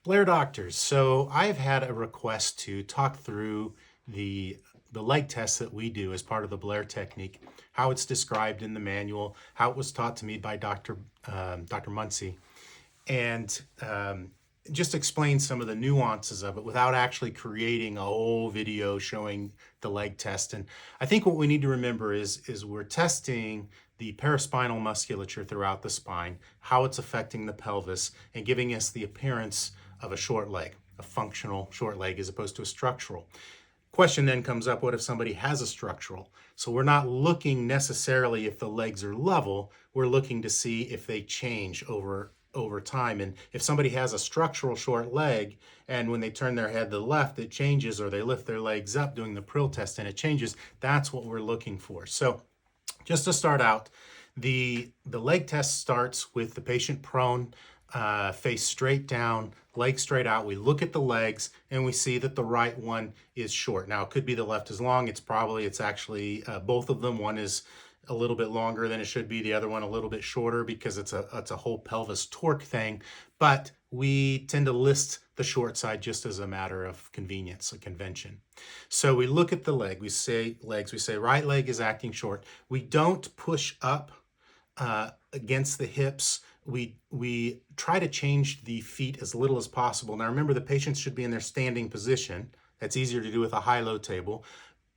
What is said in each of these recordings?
Blair Doctors. So I've had a request to talk through the leg test that we do as part of the Blair technique, how it's described in the manual, how it was taught to me by Dr. Muncie, and just explain some of the nuances of it without actually creating a whole video showing the leg test. And I think what we need to remember is we're testing the paraspinal musculature throughout the spine, how it's affecting the pelvis, and giving us the appearance of a short leg, a functional short leg as opposed to a structural. Question then comes up, what if somebody has a structural? So we're not looking necessarily if the legs are level, we're looking to see if they change over time. And if somebody has a structural short leg and when they turn their head to the left it changes, or they lift their legs up doing the Prill test and it changes, that's what we're looking for. So just to start out, the leg test starts with the patient prone, face straight down, legs straight out. We look at the legs and we see that the right one is short. Now it could be the left is long. It's actually both of them. One is a little bit longer than it should be. The other one a little bit shorter because it's a whole pelvis torque thing. But we tend to list the short side just as a matter of convenience, a convention. So we look at the leg. We say legs. We say right leg is acting short. We don't push up against the hips. We try to change the feet as little as possible. Now remember, the patients should be in their standing position. That's easier to do with a high-low table.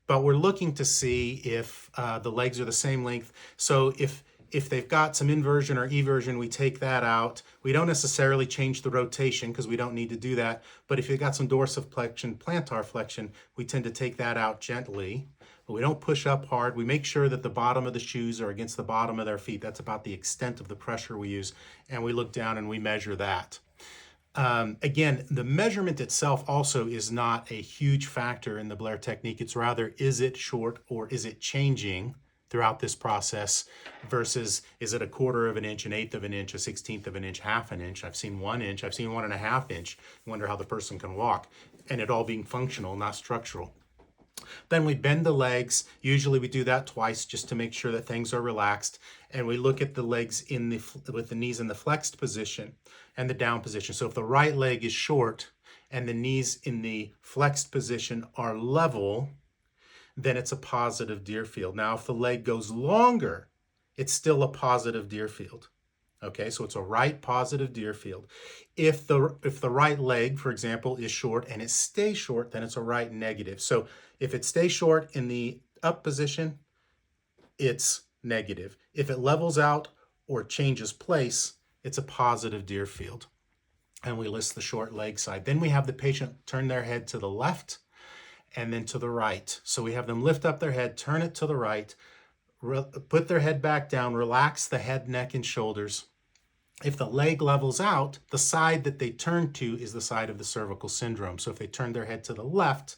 But we're looking to see if the legs are the same length. So if they've got some inversion or eversion, we take that out. We don't necessarily change the rotation because we don't need to do that. But if you've got some dorsiflexion, plantar flexion, we tend to take that out gently. But we don't push up hard. We make sure that the bottom of the shoes are against the bottom of their feet. That's about the extent of the pressure we use. And we look down and we measure that. Again, the measurement itself also is not a huge factor in the Blair technique. It's rather, is it short or is it changing throughout this process versus is it a quarter of an inch, an eighth of an inch, a 16th of an inch, half an inch. I've seen 1 inch, I've seen 1.5 inch. I wonder how the person can walk, and it all being functional, not structural. Then we bend the legs. Usually we do that twice just to make sure that things are relaxed. And we look at the legs with the knees in the flexed position and the down position. So if the right leg is short and the knees in the flexed position are level, then it's a positive Deerfield. Now, if the leg goes longer, it's still a positive Deerfield. Okay, so it's a right positive Deerfield. If the right leg, for example, is short and it stays short, then it's a right negative. So if it stays short in the up position, it's negative. If it levels out or changes place, it's a positive Deerfield. And we list the short leg side. Then we have the patient turn their head to the left and then to the right. So we have them lift up their head, turn it to the right, put their head back down, relax the head, neck, and shoulders. If the leg levels out, the side that they turn to is the side of the cervical syndrome. So if they turn their head to the left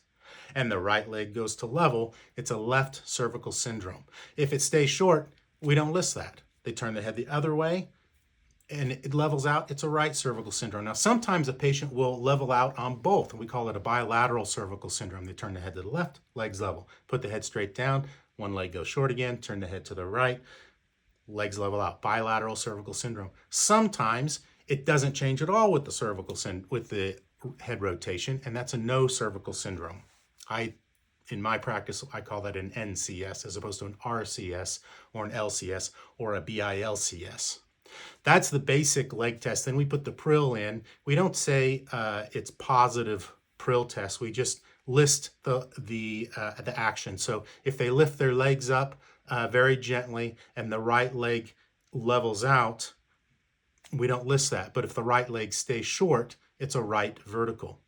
and the right leg goes to level, it's a left cervical syndrome. If it stays short, we don't list that. They turn their head the other way and it levels out, it's a right cervical syndrome. Now, sometimes a patient will level out on both, and we call it a bilateral cervical syndrome. They turn the head to the left, legs level, put the head straight down, one leg goes short again, turn the head to the right, legs level out, bilateral cervical syndrome. Sometimes it doesn't change at all with the head rotation, and that's a no cervical syndrome. In my practice, I call that an NCS as opposed to an RCS or an LCS or a BILCS. That's the basic leg test. Then we put the Prill in. We don't say it's positive Prill test. We just list the action. So if they lift their legs up very gently and the right leg levels out, we don't list that. But if the right leg stays short, it's a right vertical.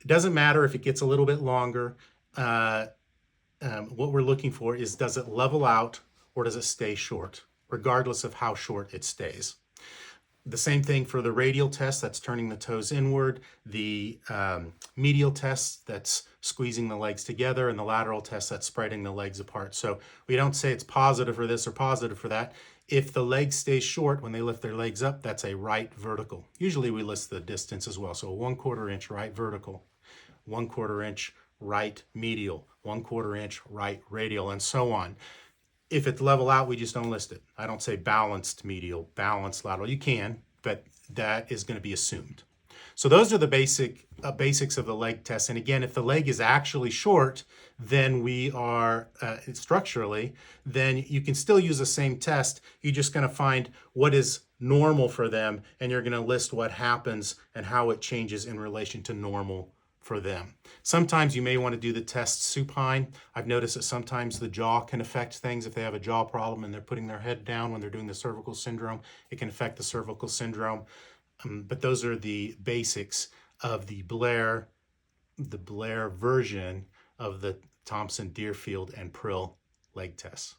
It doesn't matter if it gets a little bit longer. What we're looking for is, does it level out or does it stay short, regardless of how short it stays. The same thing for the radial test, that's turning the toes inward, the medial test, that's squeezing the legs together, and the lateral test, that's spreading the legs apart. So we don't say it's positive for this or positive for that. If the leg stays short when they lift their legs up, that's a right vertical. Usually we list the distance as well. So 1/4 inch right vertical, 1/4 inch right medial, 1/4 inch right radial, and so on. If it's level out, we just don't list it. I don't say balanced medial, balanced lateral. You can, but that is going to be assumed. So those are the basics of the leg test. And again, if the leg is actually short, then we are structurally, then you can still use the same test. You're just going to find what is normal for them, and you're going to list what happens and how it changes in relation to normal for them. Sometimes you may want to do the test supine. I've noticed that sometimes the jaw can affect things. If they have a jaw problem and they're putting their head down when they're doing the cervical syndrome, it can affect the cervical syndrome. But those are the basics of the Blair version of the Thompson, Deerfield, and Prill leg tests.